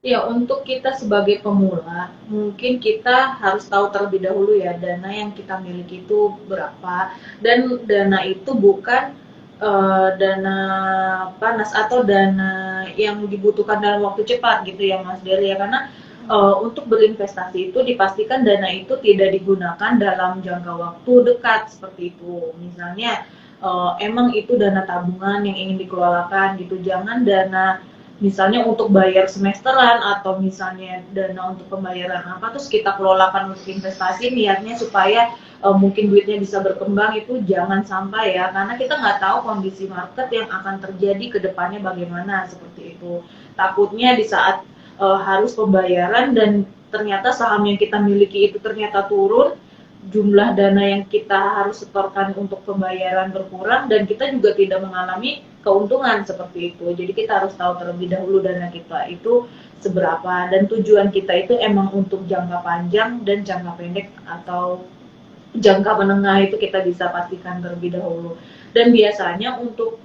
Ya, untuk kita sebagai pemula, mungkin kita harus tahu terlebih dahulu ya dana yang kita miliki itu berapa, dan dana itu bukan dana panas atau dana yang dibutuhkan dalam waktu cepat gitu ya Mas Dery ya, karena untuk berinvestasi itu dipastikan dana itu tidak digunakan dalam jangka waktu dekat seperti itu. Misalnya emang itu dana tabungan yang ingin dikeluarkan gitu, jangan dana misalnya untuk bayar semesteran atau misalnya dana untuk pembayaran apa terus kita kelolakan untuk investasi niatnya supaya mungkin duitnya bisa berkembang, itu jangan sampai ya, karena kita nggak tahu kondisi market yang akan terjadi ke depannya bagaimana seperti itu. Takutnya di saat harus pembayaran dan ternyata saham yang kita miliki itu ternyata turun, jumlah dana yang kita harus setorkan untuk pembayaran berkurang dan kita juga tidak mengalami keuntungan seperti itu. Jadi kita harus tahu terlebih dahulu dana kita itu seberapa, dan tujuan kita itu emang untuk jangka panjang dan jangka pendek atau jangka menengah itu kita bisa pastikan terlebih dahulu. Dan biasanya untuk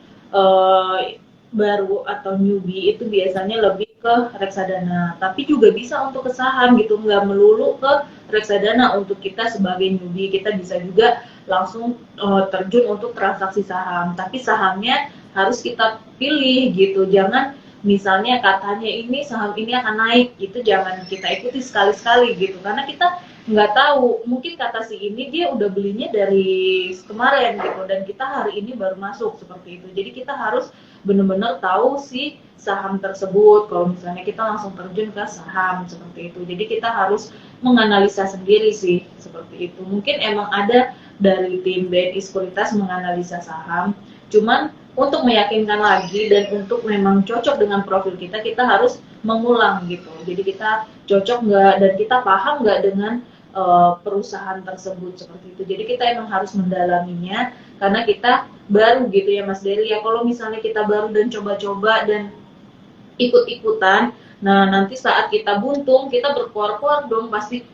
baru atau newbie itu biasanya lebih ke reksadana, tapi juga bisa untuk ke saham gitu, nggak melulu ke reksadana. Untuk kita sebagai newbie kita bisa juga langsung terjun untuk transaksi saham, tapi sahamnya harus kita pilih gitu, jangan misalnya katanya ini saham ini akan naik gitu, jangan kita ikuti sekali-sekali gitu, karena kita nggak tahu, mungkin kata si ini dia udah belinya dari kemarin gitu dan kita hari ini baru masuk seperti itu. Jadi kita harus benar-benar tahu si saham tersebut kalau misalnya kita langsung terjun ke saham seperti itu. Jadi kita harus menganalisa sendiri sih seperti itu. Mungkin emang ada dari tim BNI Sekuritas menganalisa saham, cuman untuk meyakinkan lagi dan untuk memang cocok dengan profil kita, kita harus mengulang gitu. Jadi kita cocok nggak dan kita paham nggak dengan perusahaan tersebut seperti itu. Jadi kita emang harus mendalaminya karena kita baru gitu ya Mas Dery ya. Kalau misalnya kita baru dan coba-coba dan ikut-ikutan, nah nanti saat kita buntung kita berkuar-kuar dong pasti,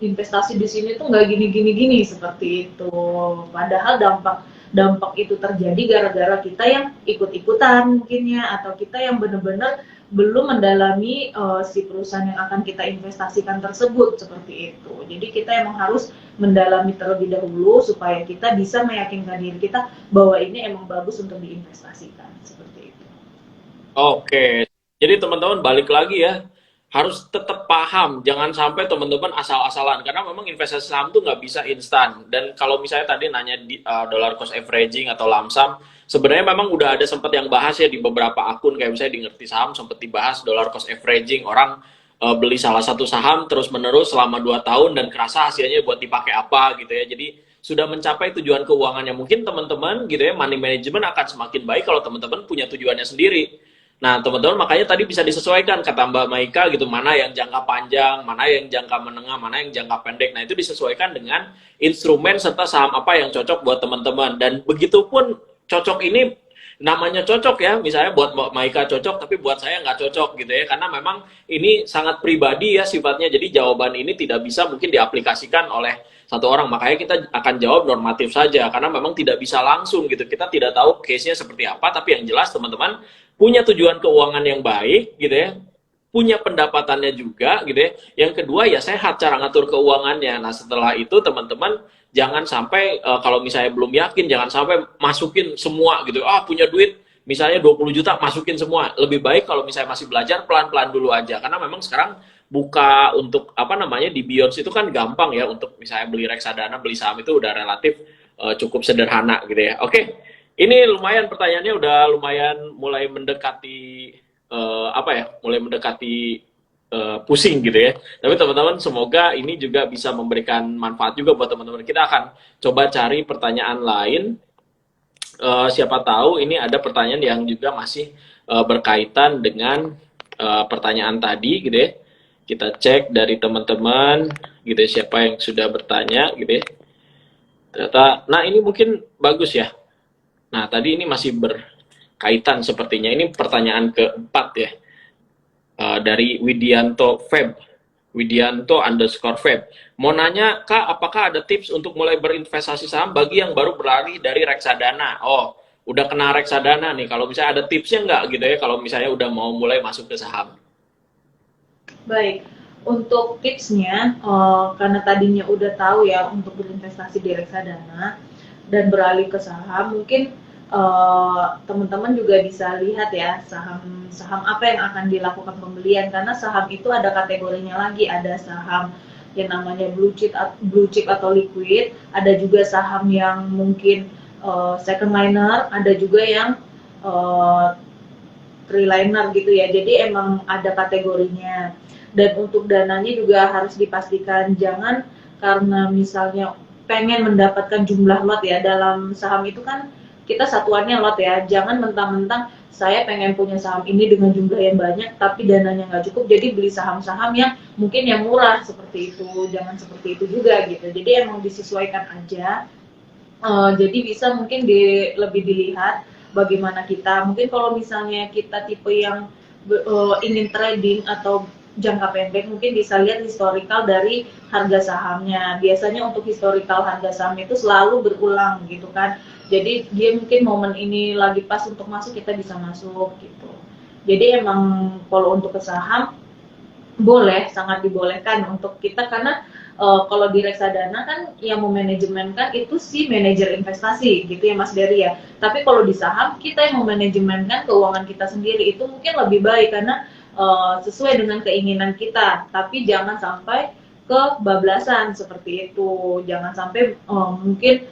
investasi di sini tuh nggak gini-gini seperti itu. Padahal dampak dampak itu terjadi gara-gara kita yang ikut-ikutan mungkin ya, atau kita yang benar-benar belum mendalami si perusahaan yang akan kita investasikan tersebut seperti itu. Jadi kita emang harus mendalami terlebih dahulu supaya kita bisa meyakinkan diri kita bahwa ini emang bagus untuk diinvestasikan seperti itu. Oke, jadi teman-teman balik lagi ya, harus tetap paham, jangan sampai teman-teman asal-asalan, karena memang investasi saham tuh nggak bisa instan. Dan kalau misalnya tadi nanya di dollar cost averaging atau lamsam, sebenarnya memang udah ada sempat yang bahas ya di beberapa akun, kayak misalnya di Ngerti Saham sempat dibahas dollar cost averaging, orang beli salah satu saham terus-menerus selama 2 tahun dan kerasa hasilnya buat dipakai apa gitu ya. Jadi sudah mencapai tujuan keuangannya. Mungkin teman-teman gitu ya, money management akan semakin baik kalau teman-teman punya tujuannya sendiri. Nah, teman-teman makanya tadi bisa disesuaikan kata Mbak Maika gitu, mana yang jangka panjang, mana yang jangka menengah, mana yang jangka pendek. Nah, itu disesuaikan dengan instrumen serta saham apa yang cocok buat teman-teman. Dan begitu pun cocok ini namanya cocok ya, misalnya buat Mbak Maika cocok, tapi buat saya nggak cocok gitu ya, karena memang ini sangat pribadi ya sifatnya, jadi jawaban ini tidak bisa mungkin diaplikasikan oleh satu orang, makanya kita akan jawab normatif saja, karena memang tidak bisa langsung gitu, kita tidak tahu case-nya seperti apa, tapi yang jelas teman-teman punya tujuan keuangan yang baik gitu ya, punya pendapatannya juga gitu ya. Yang kedua ya sehat cara ngatur keuangannya. Nah setelah itu teman-teman jangan sampai kalau misalnya belum yakin jangan sampai masukin semua gitu. Punya duit misalnya 20 juta masukin semua. Lebih baik kalau misalnya masih belajar pelan-pelan dulu aja. Karena memang sekarang buka untuk apa namanya di Beyond itu kan gampang ya, untuk misalnya beli reksadana, beli saham itu udah relatif cukup sederhana gitu ya. Oke. Ini lumayan pertanyaannya udah lumayan mulai mendekati apa ya, mulai mendekati pusing gitu ya. Tapi teman-teman semoga ini juga bisa memberikan manfaat juga buat teman-teman. Kita akan coba cari pertanyaan lain. Siapa tahu ini ada pertanyaan yang juga masih berkaitan dengan pertanyaan tadi gitu ya. Kita cek dari teman-teman gitu ya, siapa yang sudah bertanya gitu ya. Ternyata, nah ini mungkin bagus ya. Nah tadi ini masih berkaitan sepertinya. Ini pertanyaan keempat ya. Dari Widianto Feb, Widianto underscore Feb. Mau nanya, Kak, apakah ada tips untuk mulai berinvestasi saham bagi yang baru berlari dari reksadana? Oh, udah kena reksadana nih. Kalau misalnya ada tipsnya nggak gitu ya, kalau misalnya udah mau mulai masuk ke saham? Baik, untuk tipsnya, karena tadinya udah tahu ya untuk berinvestasi di reksadana dan beralih ke saham, mungkin teman-teman juga bisa lihat ya saham apa yang akan dilakukan pembelian, karena saham itu ada kategorinya lagi, ada saham yang namanya blue chip atau liquid, ada juga saham yang mungkin second liner, ada juga yang uh, triliner gitu ya. Jadi emang ada kategorinya. Dan untuk dananya juga harus dipastikan, jangan karena misalnya pengen mendapatkan jumlah lot ya, dalam saham itu kan kita satuannya lot ya. Jangan mentang-mentang saya pengen punya saham ini dengan jumlah yang banyak tapi dananya nggak cukup, jadi beli saham-saham yang mungkin yang murah seperti itu. Jangan seperti itu juga gitu. Jadi emang disesuaikan aja. Jadi bisa mungkin lebih dilihat bagaimana kita. Mungkin kalau misalnya kita tipe yang ingin trading atau jangka pendek, mungkin bisa lihat historical dari harga sahamnya. Biasanya untuk historical harga saham itu selalu berulang gitu kan. Jadi dia mungkin momen ini lagi pas untuk masuk, kita bisa masuk gitu. Jadi emang kalau untuk ke saham boleh, sangat dibolehkan untuk kita, karena kalau di reksadana kan yang memanajemenkan itu si manajer investasi gitu ya Mas Dery ya. Tapi kalau di saham kita yang memanajemenkan keuangan kita sendiri, itu mungkin lebih baik karena sesuai dengan keinginan kita. Tapi jangan sampai kebablasan seperti itu. Jangan sampai mungkin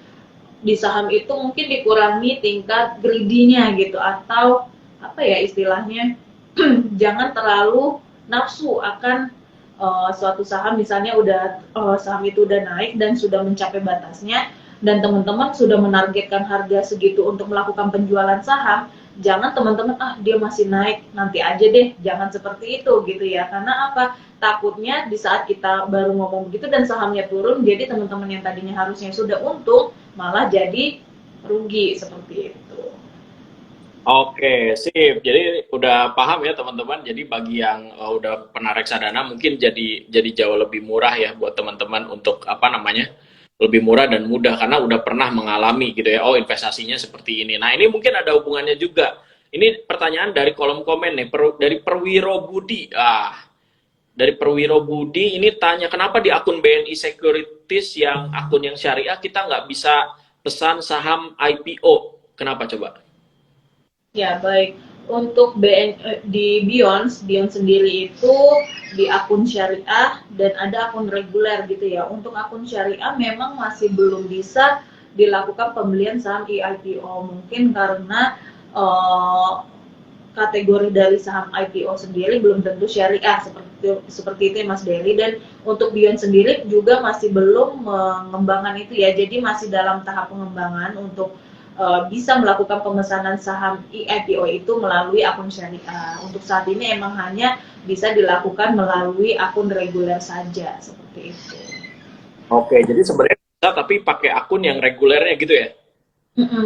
di saham itu mungkin dikurangi tingkat greedy-nya gitu, atau apa ya istilahnya, jangan terlalu nafsu akan suatu saham. Misalnya saham itu udah naik dan sudah mencapai batasnya, dan teman-teman sudah menargetkan harga segitu untuk melakukan penjualan saham, jangan teman-teman dia masih naik nanti aja deh, jangan seperti itu gitu ya. Karena apa, takutnya di saat kita baru ngomong begitu dan sahamnya turun, jadi teman-teman yang tadinya harusnya sudah untung malah jadi rugi seperti itu. Oke, sip. Jadi udah paham ya teman-teman. Jadi bagi yang udah pernah reksadana mungkin jadi jauh lebih murah ya buat teman-teman untuk apa namanya? Lebih murah dan mudah karena udah pernah mengalami gitu ya. Oh, investasinya seperti ini. Nah, ini mungkin ada hubungannya juga. Ini pertanyaan dari kolom komen nih, dari Perwiro Budi. Dari Perwiro Budi ini tanya kenapa di akun BNI Securities yang akun yang syariah kita nggak bisa pesan saham IPO? Kenapa coba? Ya, baik. Untuk di Beyond sendiri itu di akun syariah dan ada akun reguler gitu ya. Untuk akun syariah memang masih belum bisa dilakukan pembelian saham IPO, mungkin karena eh, kategori dari saham IPO sendiri belum tentu syariah, seperti itu ya Mas Dery. Dan untuk Beyond sendiri juga masih belum mengembangkan itu ya. Jadi masih dalam tahap pengembangan untuk bisa melakukan pemesanan saham IPO itu melalui akun syariah. Untuk saat ini emang hanya bisa dilakukan melalui akun reguler saja seperti itu. Oke, jadi sebenarnya bisa tapi pakai akun yang regulernya gitu ya?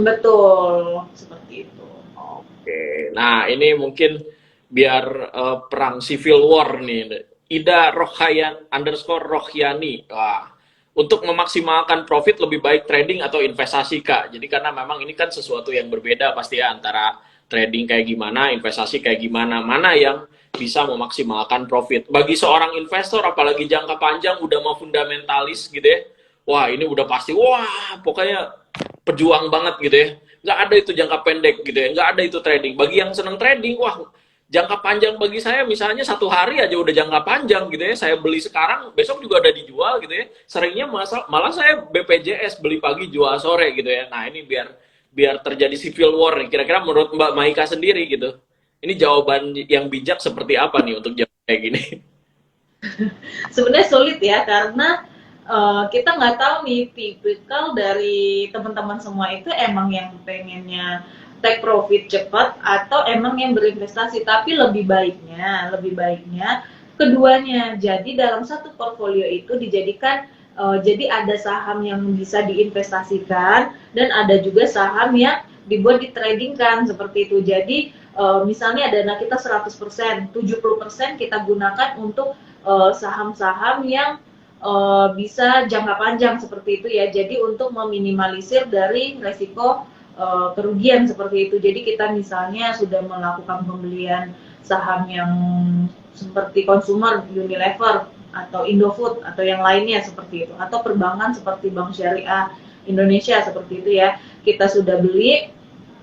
Betul, seperti itu. Oke, nah ini mungkin biar perang civil war nih. Ida Rohyan underscore Rohyani. Wah, untuk memaksimalkan profit lebih baik trading atau investasi Kak. Jadi karena memang ini kan sesuatu yang berbeda pasti ya antara trading kayak gimana, investasi kayak gimana. Mana yang bisa memaksimalkan profit. Bagi seorang investor apalagi jangka panjang udah mau fundamentalis gitu ya. Wah, ini udah pasti wah, pokoknya pejuang banget gitu ya. Nggak ada itu jangka pendek gitu ya, nggak ada itu trading. Bagi yang seneng trading, wah jangka panjang bagi saya misalnya 1 hari aja udah jangka panjang gitu ya. Saya beli sekarang, besok juga udah dijual gitu ya. Seringnya malah saya BPJS beli pagi jual sore gitu ya. Nah ini biar biar terjadi civil war nih. Kira-kira menurut Mbak Maika sendiri gitu. Ini jawaban yang bijak seperti apa nih untuk jawab kayak gini? Sebenarnya sulit ya, karena kita nggak tahu nih tipikal dari teman-teman semua itu emang yang pengennya take profit cepat atau emang yang berinvestasi. Tapi lebih baiknya keduanya. Jadi dalam satu portfolio itu dijadikan jadi ada saham yang bisa diinvestasikan dan ada juga saham yang dibuat di trading kan seperti itu. Jadi misalnya dana kita 100%, 70% kita gunakan untuk saham-saham yang bisa jangka panjang seperti itu ya. Jadi untuk meminimalisir dari resiko kerugian seperti itu. Jadi kita misalnya sudah melakukan pembelian saham yang seperti consumer Unilever atau Indofood atau yang lainnya seperti itu, atau perbankan seperti Bank Syariah Indonesia seperti itu ya. Kita sudah beli,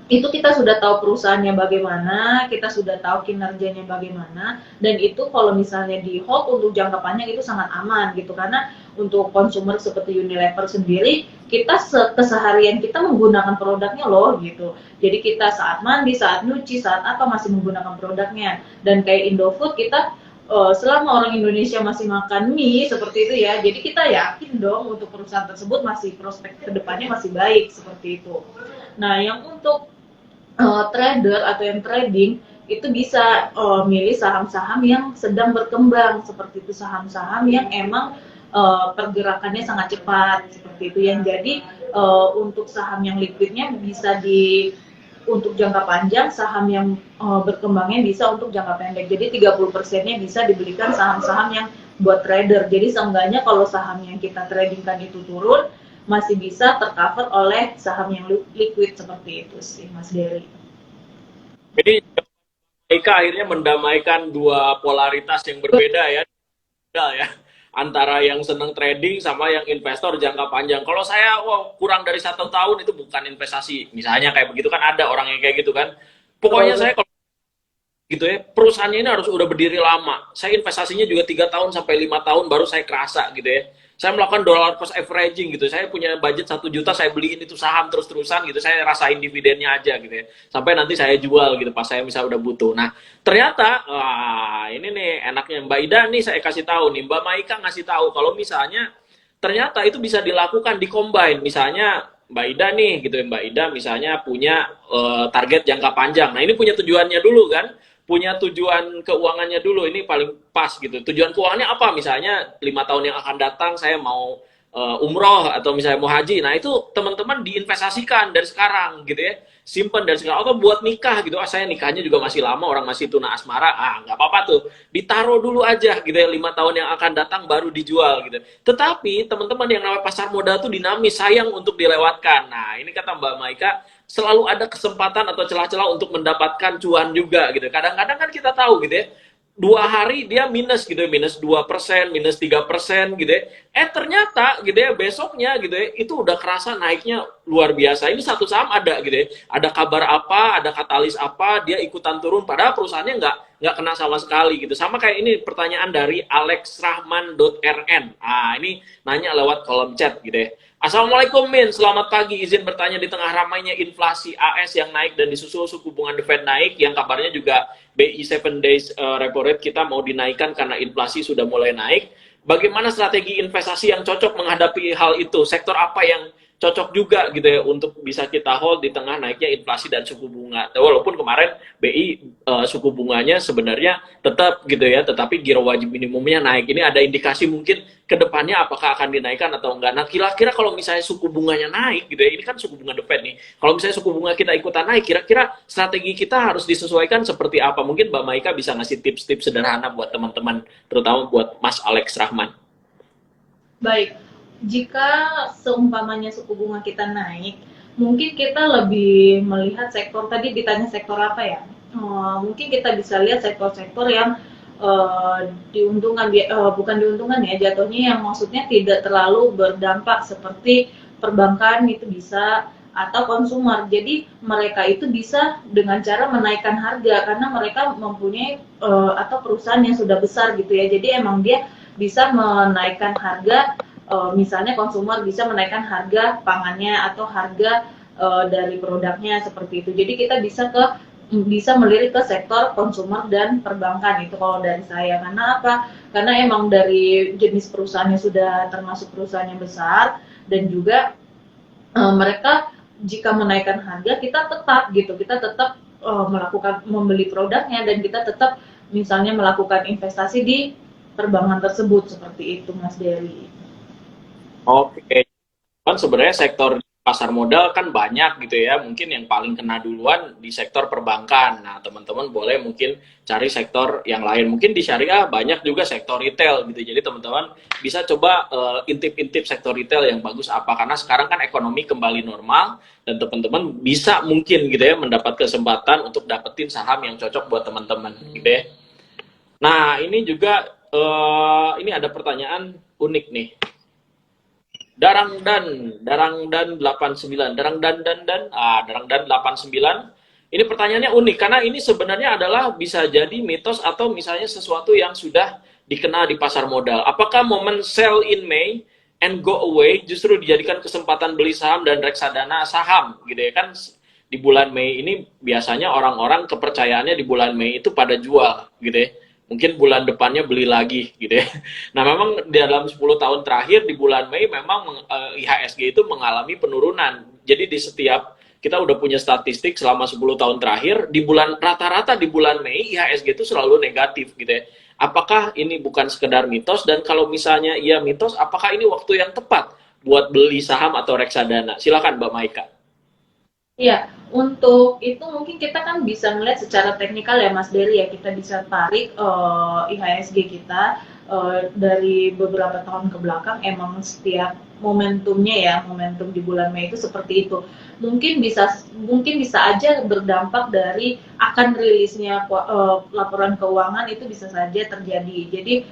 itu kita sudah tahu perusahaannya bagaimana, kita sudah tahu kinerjanya bagaimana, dan itu kalau misalnya di hold untuk jangka panjang itu sangat aman gitu, karena untuk konsumer seperti Unilever sendiri, kita keseharian kita menggunakan produknya loh gitu. Jadi kita saat mandi, saat nyuci, saat apa masih menggunakan produknya. Dan kayak Indofood kita selama orang Indonesia masih makan mie seperti itu ya, jadi kita yakin dong untuk perusahaan tersebut masih prospek kedepannya masih baik seperti itu. Nah, yang untuk trader atau yang trading itu bisa milih saham-saham yang sedang berkembang seperti itu, saham-saham yang emang pergerakannya sangat cepat seperti itu. Yang jadi untuk saham yang liquidnya bisa untuk jangka panjang, saham yang berkembangnya bisa untuk jangka pendek. Jadi 30%-nya bisa dibelikan saham-saham yang buat trader. Jadi seenggaknya kalau saham yang kita tradingkan itu turun, masih bisa tercover oleh saham yang liquid seperti itu sih, Mas Dery. Jadi Eka akhirnya mendamaikan dua polaritas yang berbeda ya, antara yang seneng trading sama yang investor jangka panjang. Kalau saya, kurang dari 1 tahun itu bukan investasi, misalnya kayak begitu kan, ada orang yang kayak gitu kan. Pokoknya saya kalau gitu ya, perusahaannya ini harus udah berdiri lama. Saya investasinya juga 3 tahun sampai 5 tahun baru saya kerasa gitu ya. Saya melakukan dollar cost averaging gitu. Saya punya budget 1 juta, saya beliin itu saham terus-terusan gitu. Saya rasain dividennya aja gitu ya. Sampai nanti saya jual gitu pas saya misalnya udah butuh. Nah, ternyata ini nih enaknya Mbak Ida nih, saya kasih tahu nih, Mbak Maika ngasih tahu kalau misalnya ternyata itu bisa dilakukan di combine. Misalnya Mbak Ida nih gitu ya, Mbak Ida misalnya punya target jangka panjang. Nah, ini punya tujuannya dulu kan, punya tujuan keuangannya dulu, ini paling pas gitu. Tujuan keuangannya apa? Misalnya 5 tahun yang akan datang saya mau umroh atau misalnya mau haji. Nah, itu teman-teman diinvestasikan dari sekarang gitu ya. Simpan dari sekarang, atau buat nikah gitu. Saya nikahnya juga masih lama, orang masih tuna asmara. Nggak apa-apa tuh. Ditaruh dulu aja gitu ya, 5 tahun yang akan datang baru dijual gitu. Tetapi teman-teman, yang namanya pasar modal tuh dinamis, sayang untuk dilewatkan. Nah, ini kata Mbak Maika, selalu ada kesempatan atau celah-celah untuk mendapatkan cuan juga gitu. Kadang-kadang kan kita tahu gitu ya, 2 hari dia minus gitu ya, minus 2%, minus 3% gitu ya. Ternyata gitu ya, besoknya gitu ya, itu udah kerasa naiknya luar biasa. Ini satu saham ada gitu ya, ada kabar apa, ada katalis apa, dia ikutan turun, padahal perusahaannya nggak kena sama sekali gitu. Sama kayak ini pertanyaan dari alexrahman.rn. Ini nanya lewat kolom chat gitu ya. Assalamualaikum Min, selamat pagi. Izin bertanya, di tengah ramainya inflasi AS yang naik dan disusul suku bunga The Fed naik, yang kabarnya juga BI 7 days repo rate kita mau dinaikkan karena inflasi sudah mulai naik. Bagaimana strategi investasi yang cocok menghadapi hal itu? Sektor apa yang cocok juga gitu ya untuk bisa kita hold di tengah naiknya inflasi dan suku bunga. Walaupun kemarin BI suku bunganya sebenarnya tetap gitu ya, tetapi giro wajib minimumnya naik. Ini ada indikasi mungkin ke depannya apakah akan dinaikkan atau enggak. Nah, kira-kira kalau misalnya suku bunganya naik gitu ya, ini kan suku bunga The Fed nih. Kalau misalnya suku bunga kita ikutan naik, kira-kira strategi kita harus disesuaikan seperti apa? Mungkin Mbak Maika bisa ngasih tips-tips sederhana buat teman-teman, terutama buat Mas Alex Rahman. Baik, jika seumpamanya suku bunga kita naik, mungkin kita lebih melihat sektor, tadi ditanya sektor apa ya? Mungkin kita bisa lihat sektor-sektor yang diuntungkan, bukan diuntungkan ya, jatuhnya yang maksudnya tidak terlalu berdampak seperti perbankan itu bisa, atau konsumer. Jadi mereka itu bisa dengan cara menaikkan harga karena mereka mempunyai atau perusahaan yang sudah besar gitu ya. Jadi emang dia bisa menaikkan harga. Misalnya konsumer bisa menaikkan harga pangannya atau harga dari produknya seperti itu. Jadi kita bisa melirik ke sektor konsumer dan perbankan, itu kalau dari saya. Karena apa? Karena emang dari jenis perusahaannya sudah termasuk perusahaan yang besar, dan juga mereka jika menaikkan harga, kita tetap membeli produknya, dan kita tetap misalnya melakukan investasi di perbankan tersebut seperti itu, Mas Dery. Oke, kan sebenarnya sektor pasar modal kan banyak gitu ya. Mungkin yang paling kena duluan di sektor perbankan. Nah, teman-teman boleh mungkin cari sektor yang lain. Mungkin di syariah banyak juga sektor retail gitu. Jadi teman-teman bisa coba intip-intip sektor retail yang bagus apa. Karena sekarang kan ekonomi kembali normal dan teman-teman bisa mungkin gitu ya mendapat kesempatan untuk dapetin saham yang cocok buat teman-teman gitu ya. Nah, ini juga ini ada pertanyaan unik nih. Darangdan 89, Darangdan 89. Ini pertanyaannya unik karena ini sebenarnya adalah bisa jadi mitos atau misalnya sesuatu yang sudah dikenal di pasar modal. Apakah momen sell in May and go away justru dijadikan kesempatan beli saham dan reksadana saham gitu ya kan? Di bulan Mei ini biasanya orang-orang kepercayaannya di bulan Mei itu pada jual gitu ya. Mungkin bulan depannya beli lagi gitu ya. Nah, memang dalam 10 tahun terakhir di bulan Mei memang IHSG itu mengalami penurunan. Jadi di setiap kita udah punya statistik selama 10 tahun terakhir di bulan rata-rata di bulan Mei IHSG itu selalu negatif gitu ya. Apakah ini bukan sekedar mitos dan kalau misalnya iya mitos, apakah ini waktu yang tepat buat beli saham atau reksadana? Silakan Mbak Maika. Iya, untuk itu mungkin kita kan bisa melihat secara teknikal ya Mas Dery ya, kita bisa tarik IHSG kita dari beberapa tahun ke belakang emang setiap momentumnya ya, momentum di bulan Mei itu seperti itu. Mungkin bisa aja berdampak dari akan rilisnya laporan keuangan itu bisa saja terjadi. Jadi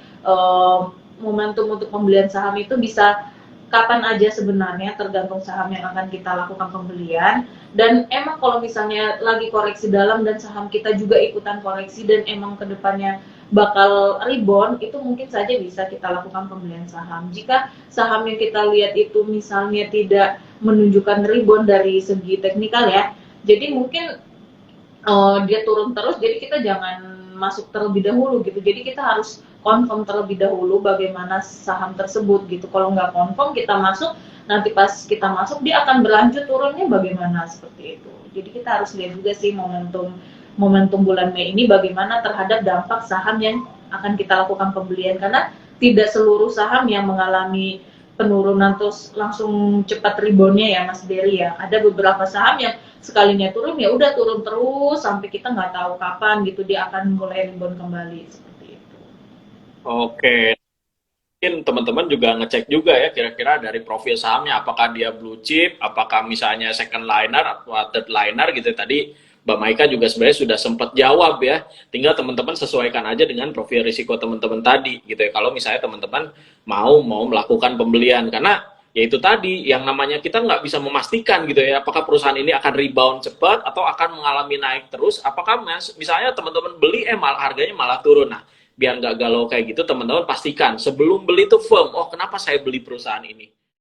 momentum untuk pembelian saham itu bisa kapan aja sebenarnya tergantung saham yang akan kita lakukan pembelian. Dan emang kalau misalnya lagi koreksi dalam dan saham kita juga ikutan koreksi dan emang kedepannya bakal rebound, itu mungkin saja bisa kita lakukan pembelian saham. Jika saham yang kita lihat itu misalnya tidak menunjukkan rebound dari segi teknikal ya, jadi mungkin dia turun terus, jadi kita jangan masuk terlebih dahulu gitu. Jadi kita harus confirm terlebih dahulu bagaimana saham tersebut gitu. Kalau nggak confirm kita masuk, nanti pas kita masuk dia akan berlanjut turunnya bagaimana seperti itu. Jadi kita harus lihat juga sih momentum bulan Mei ini bagaimana terhadap dampak saham yang akan kita lakukan pembelian, karena tidak seluruh saham yang mengalami penurunan terus langsung cepat reboundnya ya Mas Dery ya. Ada beberapa saham yang sekalinya turun ya udah turun terus sampai kita nggak tahu kapan gitu dia akan mulai rebound kembali seperti itu. Oke. Mungkin teman-teman juga ngecek juga ya kira-kira dari profil sahamnya apakah dia blue chip, apakah misalnya second liner atau third liner gitu. Tadi Mbak Maika juga sebenarnya sudah sempat jawab ya. Tinggal teman-teman sesuaikan aja dengan profil risiko teman-teman tadi gitu ya. Kalau misalnya teman-teman mau melakukan pembelian karena ya itu tadi yang namanya kita nggak bisa memastikan gitu ya apakah perusahaan ini akan rebound cepat atau akan mengalami naik terus, apakah misalnya teman-teman beli harganya malah turun. Nah, biar nggak galau kayak gitu teman-teman pastikan sebelum beli tuh firm, oh kenapa saya beli perusahaan ini,